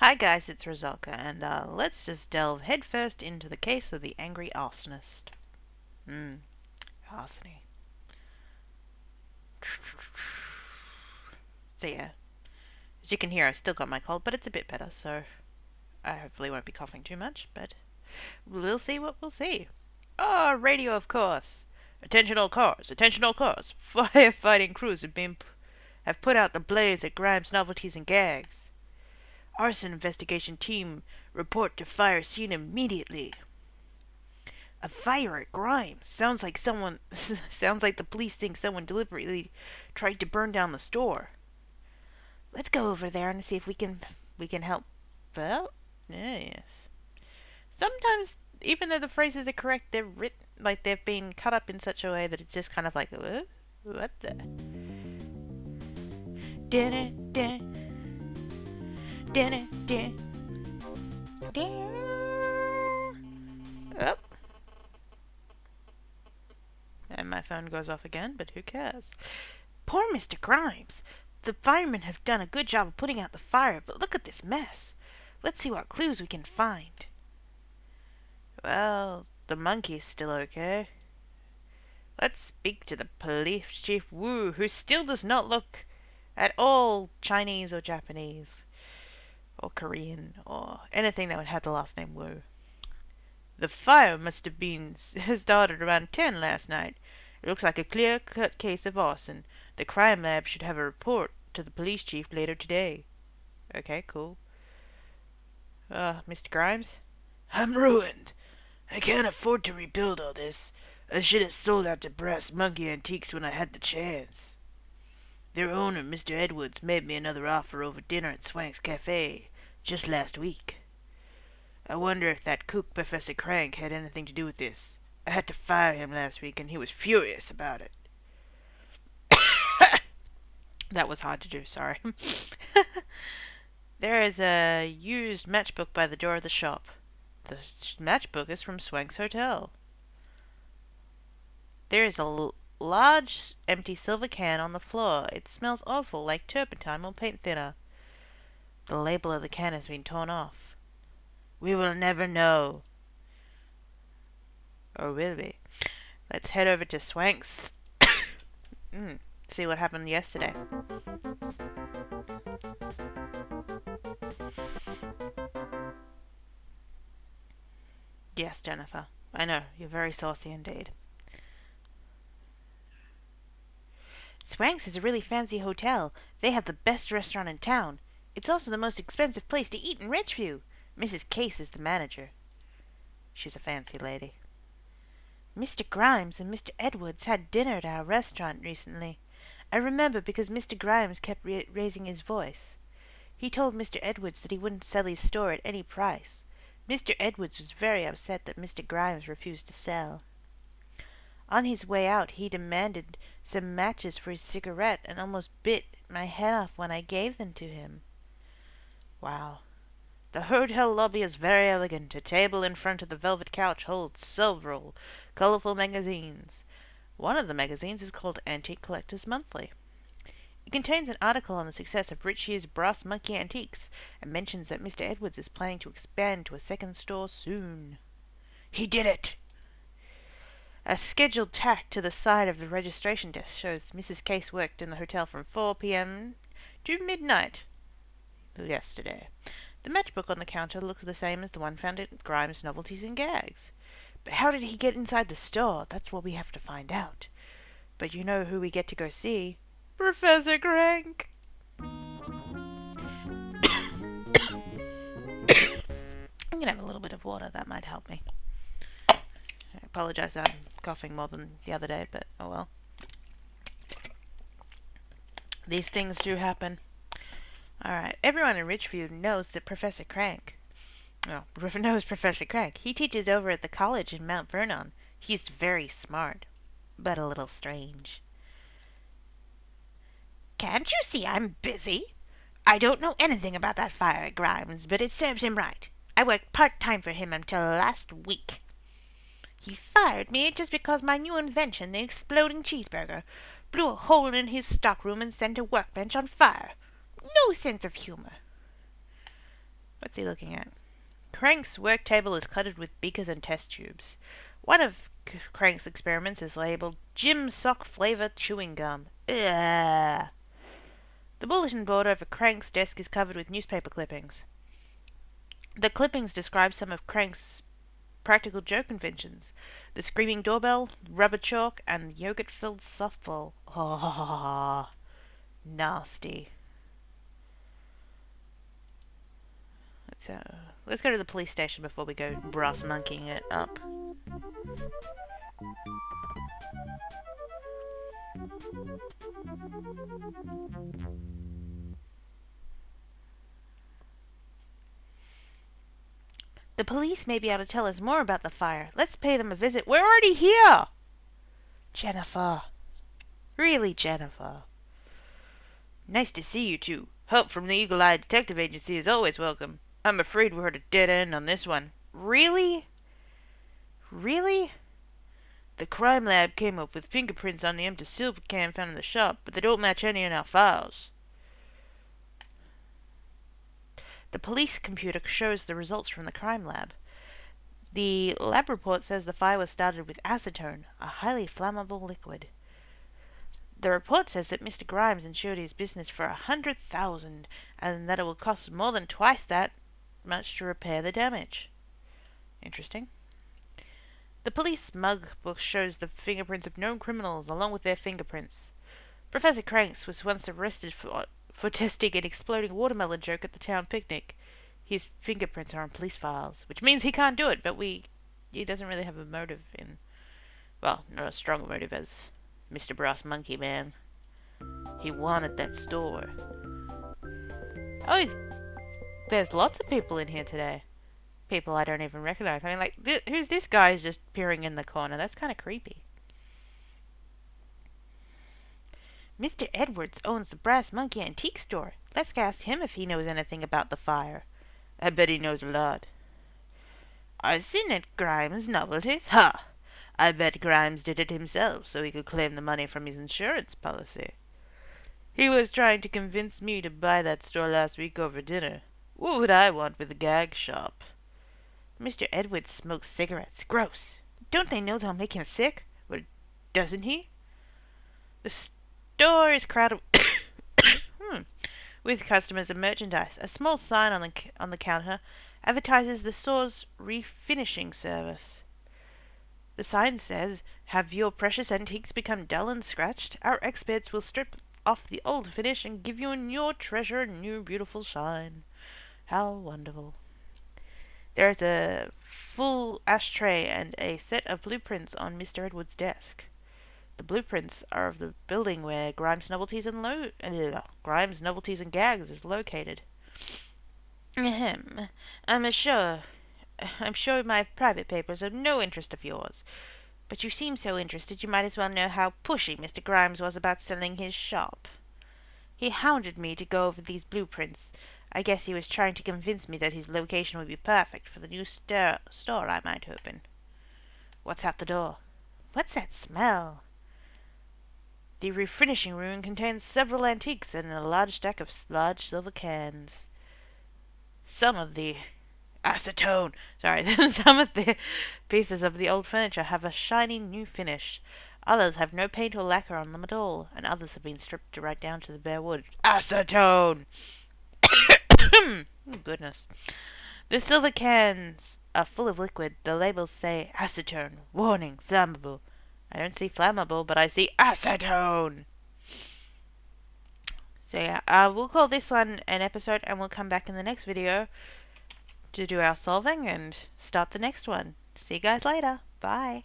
Hi guys, it's Resulka, and let's just delve headfirst into the case of the angry arsonist. Arsony. So yeah, as you can hear, I've still got my cold, but it's a bit better, so I hopefully won't be coughing too much, but we'll see what we'll see. Oh, radio, of course. Attention all cars, attention all cars. Firefighting crews have put out the blaze at Grime's Novelties and Gags. Arson investigation team report to fire scene immediately. A fire at Grime. Sounds like someone. Sounds like the police think someone deliberately tried to burn down the store. Let's go over there and see if we can help out. Yes. Sometimes, even though the phrases are correct, they're written like they've been cut up in such a way that it's just kind of like, what the? Dinner, dinner, dinner, dinner. Oh. And my phone goes off again, but who cares? Poor Mr. Grimes. The firemen have done a good job of putting out the fire, but look at this mess. Let's see what clues we can find. Well, the monkey's still okay. Let's speak to the Police Chief Wu, who still does not look at all Chinese or Japanese or Korean or anything that would have the last name Wu. The fire must have been started around 10 last night. It looks like a clear-cut case of arson. The crime lab should have a report to the police chief later today. Okay, cool. Mr. Grimes? I'm ruined. I can't afford to rebuild all this. I should have sold out to Brass Monkey Antiques when I had the chance. Their owner, Mr. Edwards, made me another offer over dinner at Swank's Cafe just last week. I wonder if that kook Professor Crank had anything to do with this. I had to fire him last week, and he was furious about it. That was hard to do, sorry. There is a used matchbook by the door of the shop. The matchbook is from Swank's Hotel. There is a large empty silver can on the floor. It smells awful, like turpentine or paint thinner. The label of the can has been torn off. We will never know. Or will we? Let's head over to Swank's. See what happened yesterday. Yes, Jennifer. I know, you're very saucy indeed. Swank's is a really fancy hotel. They have the best restaurant in town. It's also the most expensive place to eat in Richview. Mrs. Case is the manager. She's a fancy lady. Mr. Grimes and Mr. Edwards had dinner at our restaurant recently. I remember because Mr. Grimes kept raising his voice. He told Mr. Edwards that he wouldn't sell his store at any price. Mr. Edwards was very upset that Mr. Grimes refused to sell. On his way out, he demanded some matches for his cigarette and almost bit my head off when I gave them to him. Wow. The hotel lobby is very elegant. A table in front of the velvet couch holds several colorful magazines. One of the magazines is called Antique Collectors Monthly. It contains an article on the success of Richview's Brass Monkey Antiques and mentions that Mr. Edwards is planning to expand to a second store soon. He did it! A scheduled tack to the side of the registration desk shows Mrs. Case worked in the hotel from 4 p.m. to midnight yesterday. The matchbook on the counter looked the same as the one found at Grime's Novelties and Gags. But how did he get inside the store? That's what we have to find out. But you know who we get to go see? Professor Crank! I'm gonna have a little bit of water, that might help me. I apologize that I'm coughing more than the other day, but oh well. These things do happen. Alright, everyone in Richview knows that Professor Crank. Knows Professor Crank. He teaches over at the college in Mount Vernon. He's very smart, but a little strange. Can't you see I'm busy? I don't know anything about that fire at Grimes, but it serves him right. I worked part-time for him until last week. He fired me just because my new invention, the exploding cheeseburger, blew a hole in his stockroom and sent a workbench on fire. No sense of humor. What's he looking at? Crank's work table is cluttered with beakers and test tubes. One of Crank's experiments is labeled Jim Sock Flavor Chewing Gum. Ugh. The bulletin board over Crank's desk is covered with newspaper clippings. The clippings describe some of Crank's practical joke inventions: the screaming doorbell, rubber chalk, and yogurt-filled softball. Oh, nasty. Let's go to the police station before we go brass monkeying it up. The police may be able to tell us more about the fire. Let's pay them a visit. We're already here! Jennifer. Really, Jennifer. Nice to see you two. Help from the Eagle Eye Detective Agency is always welcome. I'm afraid we're at a dead end on this one. Really? Really? The crime lab came up with fingerprints on the empty silver can found in the shop, but they don't match any in our files. The police computer shows the results from the crime lab. The lab report says the fire was started with acetone, a highly flammable liquid. The report says that Mr. Grimes insured his business for $100,000, and that it will cost more than twice that much to repair the damage. Interesting. The police mug book shows the fingerprints of known criminals along with their fingerprints. Professor Cranks was once arrested for testing an exploding watermelon joke at the town picnic. His fingerprints are on police files, which means he can't do it, but he doesn't really have a motive in... Well, not a strong motive as Mr. Brass Monkey Man. He wanted that store. Oh, there's lots of people in here today. People I don't even recognize. I mean, like, who's this guy who's just peering in the corner? That's kind of creepy. Mr. Edwards owns the Brass Monkey Antique Store. Let's ask him if he knows anything about the fire. I bet he knows a lot. I seen it, Grimes' Novelties. Ha! I bet Grimes did it himself so he could claim the money from his insurance policy. He was trying to convince me to buy that store last week over dinner. What would I want with a gag shop? Mr. Edwards smokes cigarettes. Gross. Don't they know they'll make him sick? Well, doesn't he? The store is crowded with customers and merchandise. A small sign on the counter advertises the store's refinishing service. The sign says, "Have your precious antiques become dull and scratched? Our experts will strip off the old finish and give you and your treasure a new beautiful shine." How wonderful. There is a full ashtray and a set of blueprints on Mr. Edwards' desk. The blueprints are of the building where Grimes Novelties and Gags is located. Ahem. I'm sure my private papers are no interest of yours. But you seem so interested you might as well know how pushy Mr. Grimes was about selling his shop. He hounded me to go over these blueprints. I guess he was trying to convince me that his location would be perfect for the new store I might open. What's out the door? What's that smell? The refinishing room contains several antiques and a large stack of large silver cans. Some of the pieces of the old furniture have a shiny new finish. Others have no paint or lacquer on them at all, and others have been stripped right down to the bare wood. Acetone! Oh, goodness. The silver cans are full of liquid. The labels say acetone. Warning, flammable. I don't see flammable, but I see acetone. So yeah, we'll call this one an episode, and we'll come back in the next video to do our solving and start the next one. See you guys later. Bye.